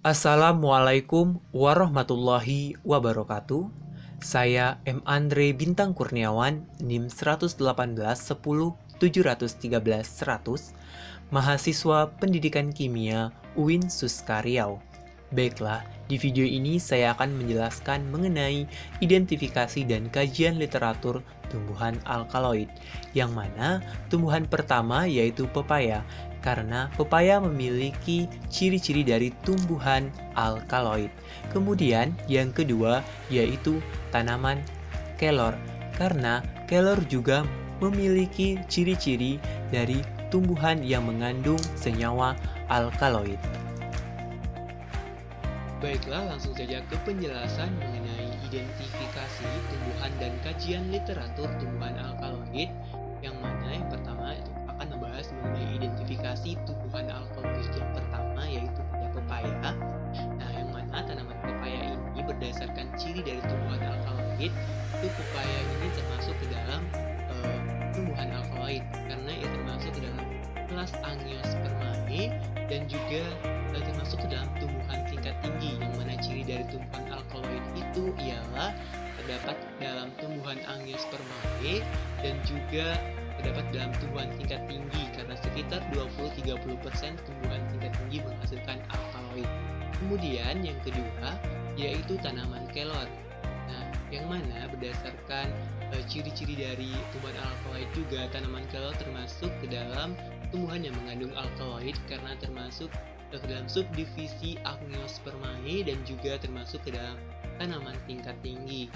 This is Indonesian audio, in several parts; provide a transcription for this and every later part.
Assalamualaikum warahmatullahi wabarakatuh. Saya M. Andre Bintang Kurniawan, NIM 118107131, mahasiswa Pendidikan Kimia UIN Suska Riau. Baiklah, di video ini saya akan menjelaskan mengenai identifikasi dan kajian literatur tumbuhan alkaloid, yang mana tumbuhan pertama yaitu pepaya, karena pepaya memiliki ciri-ciri dari tumbuhan alkaloid. Kemudian yang kedua yaitu tanaman kelor, karena kelor juga memiliki ciri-ciri dari tumbuhan yang mengandung senyawa alkaloid. Baiklah, langsung saja ke penjelasan mengenai identifikasi tumbuhan dan kajian literatur tumbuhan alkaloid, yang mana yang pertama itu akan membahas mengenai identifikasi tumbuhan alkaloid yang pertama yaitu pada pepaya. Nah, yang mana tanaman pepaya ini berdasarkan ciri dari tumbuhan alkaloid, itu pepaya ini termasuk ke dalam tumbuhan alkaloid karena ia termasuk ke dalam kelas Angiospermae dan juga termasuk ke dalam tumbuhan tingkat tinggi, yang mana ciri dari tumbuhan alkaloid itu ialah terdapat dalam tumbuhan Angiospermae dan juga terdapat dalam tumbuhan tingkat tinggi, karena sekitar 20-30% tumbuhan tingkat tinggi menghasilkan alkaloid. Kemudian yang kedua yaitu tanaman kelor. Nah, yang mana berdasarkan ciri-ciri dari tumbuhan alkaloid juga tanaman kelor termasuk ke dalam tumbuhan yang mengandung alkaloid karena termasuk ke dalam subdivisi Angiospermae dan juga termasuk ke dalam tanaman tingkat tinggi.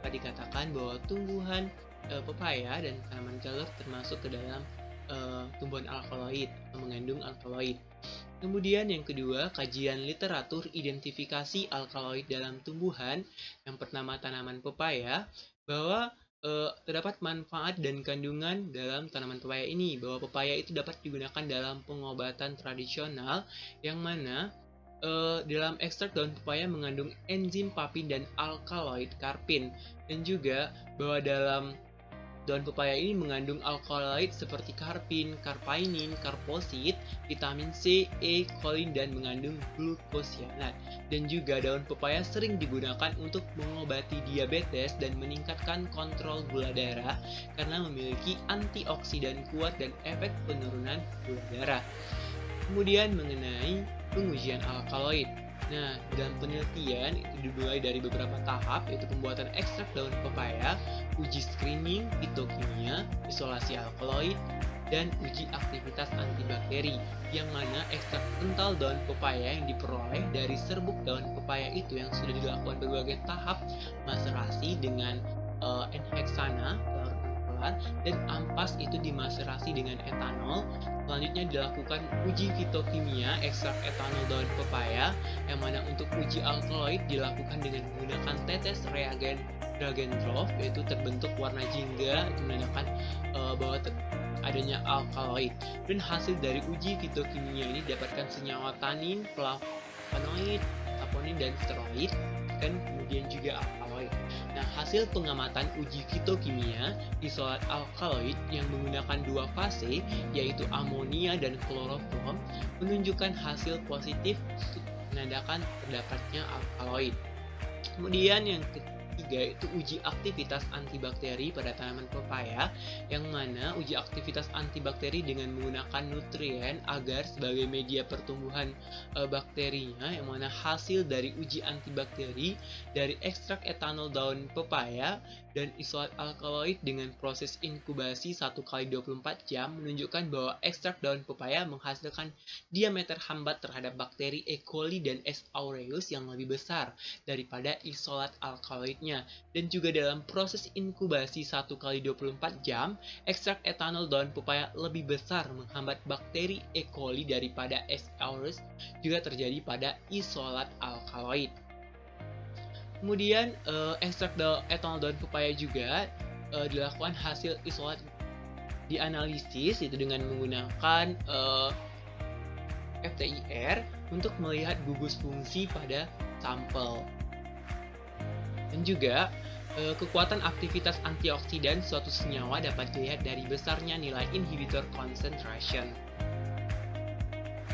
Tadi dikatakan bahwa tumbuhan pepaya dan tanaman kelor termasuk ke dalam tumbuhan alkaloid, mengandung alkaloid. Kemudian yang kedua, kajian literatur identifikasi alkaloid dalam tumbuhan. Yang pertama tanaman pepaya, bahwa terdapat manfaat dan kandungan dalam tanaman pepaya ini, bahwa pepaya itu dapat digunakan dalam pengobatan tradisional, yang mana dalam ekstrak daun pepaya mengandung enzim papin dan alkaloid karpin, dan juga bahwa dalam daun pepaya ini mengandung alkaloid seperti karpin, karpainin, karposit, vitamin C, E, kolin, dan mengandung glukosianat. Dan juga daun pepaya sering digunakan untuk mengobati diabetes dan meningkatkan kontrol gula darah karena memiliki antioksidan kuat dan efek penurunan gula darah. Kemudian mengenai pengujian alkaloid. Nah, dalam penelitian itu dimulai dari beberapa tahap, yaitu pembuatan ekstrak daun pepaya, uji screening, fitokimia, isolasi alkaloid, dan uji aktivitas antibakteri, yang mana ekstrak kental daun pepaya yang diperoleh dari serbuk daun pepaya itu yang sudah dilakukan berbagai tahap maserasi dengan N-heksana, dan ampas itu dimaserasi dengan etanol. Selanjutnya dilakukan uji fitokimia ekstrak etanol daun pepaya, yang mana untuk uji alkaloid dilakukan dengan menggunakan tetes reagen Dragendorf, yaitu terbentuk warna jingga, itu menandakan bahwa adanya alkaloid. Dan hasil dari uji fitokimia ini didapatkan senyawa tanin, flavonoid, saponin, dan steroid, dan kemudian juga alkaloid. Nah, hasil pengamatan uji fitokimia isolat alkaloid yang menggunakan dua fase, yaitu amonia dan klorofrom, menunjukkan hasil positif menandakan terdapatnya alkaloid. Kemudian yang ketiga itu uji aktivitas antibakteri pada tanaman pepaya, yang mana uji aktivitas antibakteri dengan menggunakan nutrien agar sebagai media pertumbuhan bakterinya, yang mana hasil dari uji antibakteri dari ekstrak etanol daun pepaya dan isolat alkaloid dengan proses inkubasi 1x24 jam menunjukkan bahwa ekstrak daun pepaya menghasilkan diameter hambat terhadap bakteri E. coli dan S. aureus yang lebih besar daripada isolat alkaloidnya. Dan juga dalam proses inkubasi 1x24 jam, ekstrak etanol daun pepaya lebih besar menghambat bakteri E. coli daripada S. aureus juga terjadi pada isolat alkaloid. Kemudian ekstrak etanol daun pepaya juga dilakukan hasil isolat dianalisis itu dengan menggunakan FTIR untuk melihat gugus fungsi pada sampel. Dan juga kekuatan aktivitas antioksidan suatu senyawa dapat dilihat dari besarnya nilai inhibitor concentration.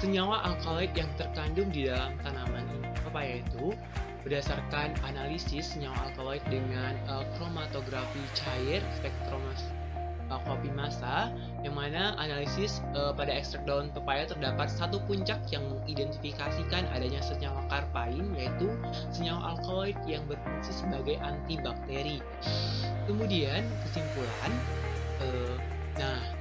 Senyawa alkaloid yang terkandung di dalam tanaman pepaya itu berdasarkan analisis senyawa alkaloid dengan kromatografi cair spektroskopi massa, yang mana analisis pada ekstrak daun pepaya terdapat satu puncak yang mengidentifikasikan adanya senyawa karpain, yaitu senyawa alkaloid yang berfungsi sebagai antibakteri. Kemudian kesimpulan,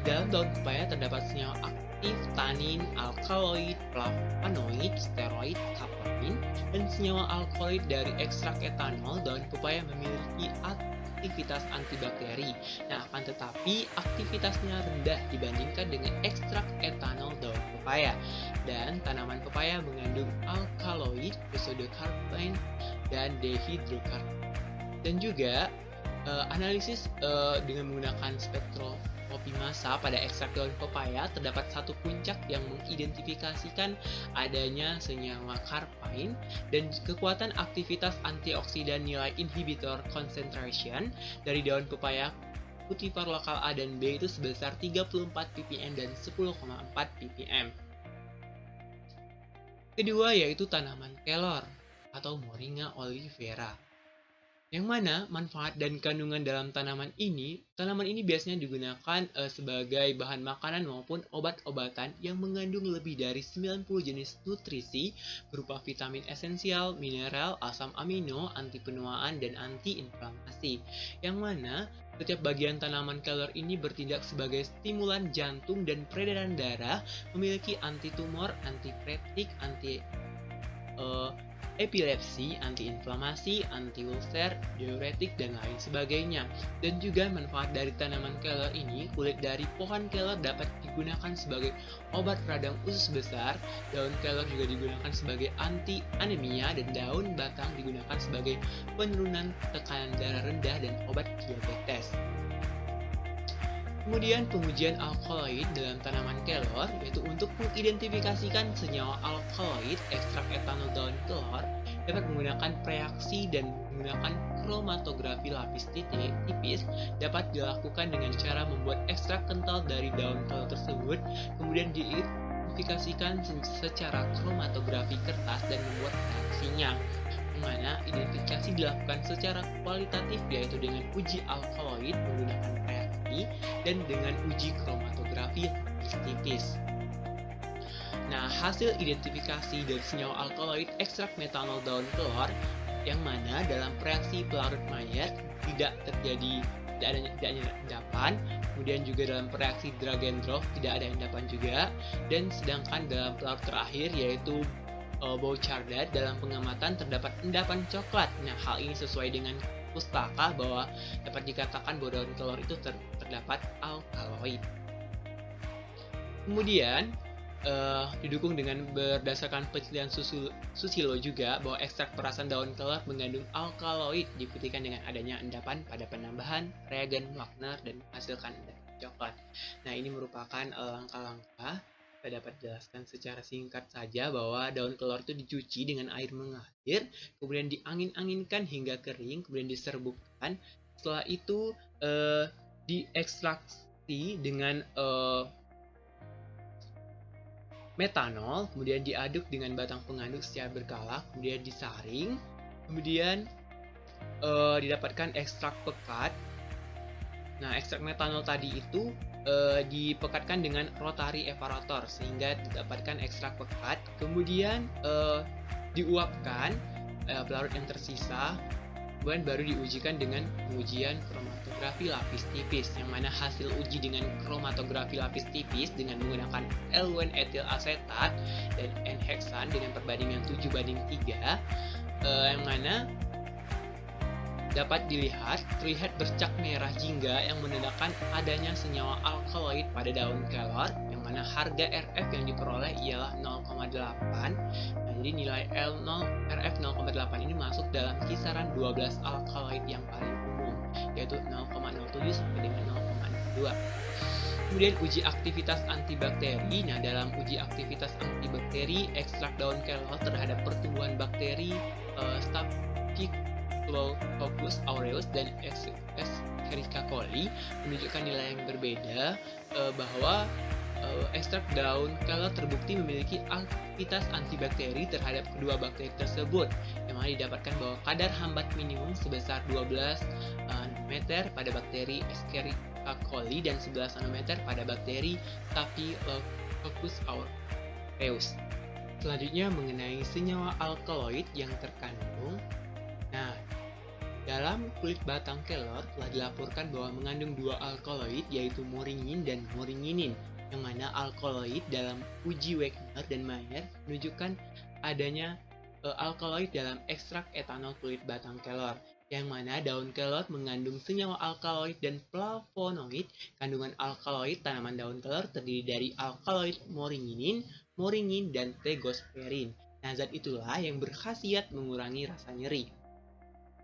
dalam daun pepaya terdapat senyawa aktif tanin, alkaloid, flavonoid, steroid, kapoin, dan senyawa alkaloid dari ekstrak etanol. Daun pepaya memiliki aktivitas antibakteri. Akan tetapi aktivitasnya rendah dibandingkan dengan ekstrak etanol daun pepaya. Dan tanaman pepaya mengandung alkaloid, pseudocarpine, dan dehydrocarpine. Dan juga analisis dengan menggunakan spektroskopi massa pada ekstrak daun pepaya terdapat satu puncak yang mengidentifikasikan adanya senyawa karpain, dan kekuatan aktivitas antioksidan nilai inhibitor concentration dari daun pepaya cultivar lokal A dan B itu sebesar 34 ppm dan 10,4 ppm. Kedua yaitu tanaman kelor atau Moringa oleifera, yang mana manfaat dan kandungan dalam tanaman ini biasanya digunakan sebagai bahan makanan maupun obat-obatan yang mengandung lebih dari 90 jenis nutrisi berupa vitamin esensial, mineral, asam amino, anti penuaan, dan anti-inflamasi. Yang mana setiap bagian tanaman kelor ini bertindak sebagai stimulan jantung dan peredaran darah, memiliki anti-tumor, anti-peptik, epilepsi, antiinflamasi, anti-ulcer, diuretik, dan lain sebagainya. Dan juga manfaat dari tanaman kelor ini, kulit dari pohon kelor dapat digunakan sebagai obat radang usus besar, daun kelor juga digunakan sebagai anti anemia, dan daun batang digunakan sebagai penurunan tekanan darah rendah dan obat diabetes. Kemudian pengujian alkaloid dalam tanaman kelor, yaitu untuk mengidentifikasikan senyawa alkaloid ekstrak etanol daun kelor, dapat menggunakan reaksi dan menggunakan kromatografi lapis tipis, dapat dilakukan dengan cara membuat ekstrak kental dari daun kelor tersebut, kemudian diidentifikasikan secara kromatografi kertas dan membuat reaksinya. Mana identifikasi dilakukan secara kualitatif, yaitu dengan uji alkaloid menggunakan reaksi dan dengan uji kromatografi tipis. Hasil identifikasi dari senyawa alkaloid ekstrak metanol daun kelor, yang mana dalam reaksi pelarut mayat tidak adanya endapan, kemudian juga dalam reaksi Dragendorf tidak ada endapan juga, dan sedangkan dalam pelarut terakhir yaitu Bouchardat dalam pengamatan terdapat endapan coklat. Hal ini sesuai dengan pustaka bahwa dapat dikatakan bahwa daun kelor itu terdapat alkaloid. Kemudian didukung dengan berdasarkan penelitian Susilo juga bahwa ekstrak perasan daun kelor mengandung alkaloid dibuktikan dengan adanya endapan pada penambahan reagen Wagner dan menghasilkan endapan coklat. Ini merupakan langkah-langkah. Saya dapat jelaskan secara singkat saja bahwa daun kelor itu dicuci dengan air mengalir, kemudian diangin-anginkan hingga kering, kemudian diserbukkan. Setelah itu diekstraksi dengan metanol, kemudian diaduk dengan batang pengaduk secara berkala, kemudian disaring, kemudian didapatkan ekstrak pekat. Ekstrak metanol tadi itu dipekatkan dengan rotary evaporator sehingga didapatkan ekstrak pekat, kemudian diuapkan pelarut yang tersisa, kemudian baru diujikan dengan pengujian kromatografi lapis tipis, yang mana hasil uji dengan kromatografi lapis tipis dengan menggunakan L1 etil asetat dan N-heksan dengan perbandingan 7:3, yang mana dapat terlihat bercak merah jingga yang menandakan adanya senyawa alkaloid pada daun kelor, yang mana harga RF yang diperoleh ialah 0,8. Jadi nilai RF 0,8 ini masuk dalam kisaran 12 alkaloid yang paling umum, yaitu 0,07 sampai dengan 0,2. Kemudian uji aktivitas antibakteri. Dalam uji aktivitas antibakteri, ekstrak daun kelor terhadap pertumbuhan bakteri Staphylococcus aureus dan Escherichia coli menunjukkan nilai yang berbeda, bahwa ekstrak daun kelor terbukti memiliki aktivitas antibakteri terhadap kedua bakteri tersebut, yang mana didapatkan bahwa kadar hambat minimum sebesar 12 nanometer pada bakteri Escherichia coli dan 11 nanometer pada bakteri Staphylococcus aureus. Selanjutnya mengenai senyawa alkaloid yang terkandung. Nah, dalam kulit batang kelor telah dilaporkan bahwa mengandung dua alkaloid yaitu moringin dan moringinin, yang mana alkaloid dalam uji Wegner dan Mayer menunjukkan adanya alkaloid dalam ekstrak etanol kulit batang kelor, yang mana daun kelor mengandung senyawa alkaloid dan flavonoid. Kandungan alkaloid tanaman daun kelor terdiri dari alkaloid moringinin, moringin, dan tegosperin. Nah, zat itulah yang berkhasiat mengurangi rasa nyeri.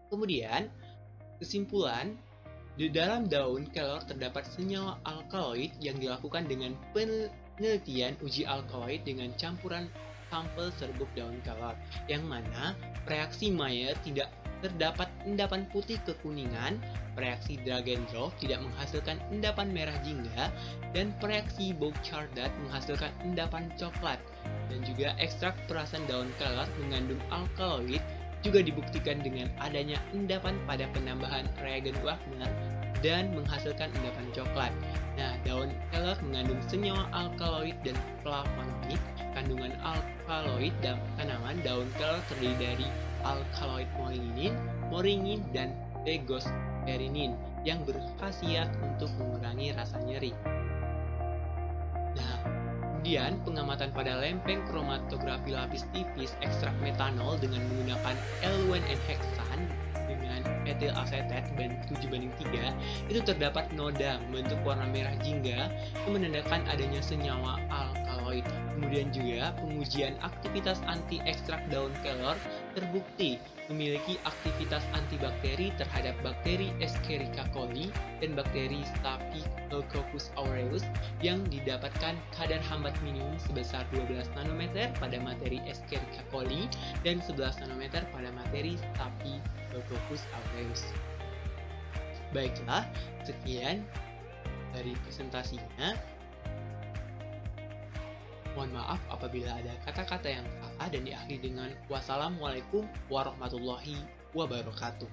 Kemudian, kesimpulan, di dalam daun kelor terdapat senyawa alkaloid yang dilakukan dengan penelitian uji alkaloid dengan campuran sampel serbuk daun kelor, yang mana reaksi Mayer tidak terdapat endapan putih kekuningan, reaksi Dragendorf tidak menghasilkan endapan merah jingga, dan reaksi Bouchardat menghasilkan endapan coklat. Dan juga ekstrak perasan daun kelor mengandung alkaloid juga dibuktikan dengan adanya endapan pada penambahan reagen Wagner dan menghasilkan endapan coklat. Nah, daun kelor mengandung senyawa alkaloid dan flavonoid. Kandungan alkaloid dalam tanaman daun kelor terdiri dari alkaloid moringinin, moringin, dan tegosperinin yang berkhasiat untuk mengurangi rasa nyeri. Nah, kemudian pengamatan pada lempeng kromatografi lapis tipis ekstrak metanol dengan menggunakan L1N-hexan dengan etil asetat 7:3 itu terdapat noda membentuk warna merah jingga yang menandakan adanya senyawa alkaloid. Kemudian juga pengujian aktivitas anti ekstrak daun kelor terbukti memiliki aktivitas antibakteri terhadap bakteri Escherichia coli dan bakteri Staphylococcus aureus yang didapatkan kadar hambat minimum sebesar 12 nanometer pada materi Escherichia coli dan 11 nanometer pada materi Staphylococcus aureus. Baiklah, sekian dari presentasinya. Mohon maaf apabila ada kata-kata yang salah dan diakhiri dengan wassalamualaikum warahmatullahi wabarakatuh.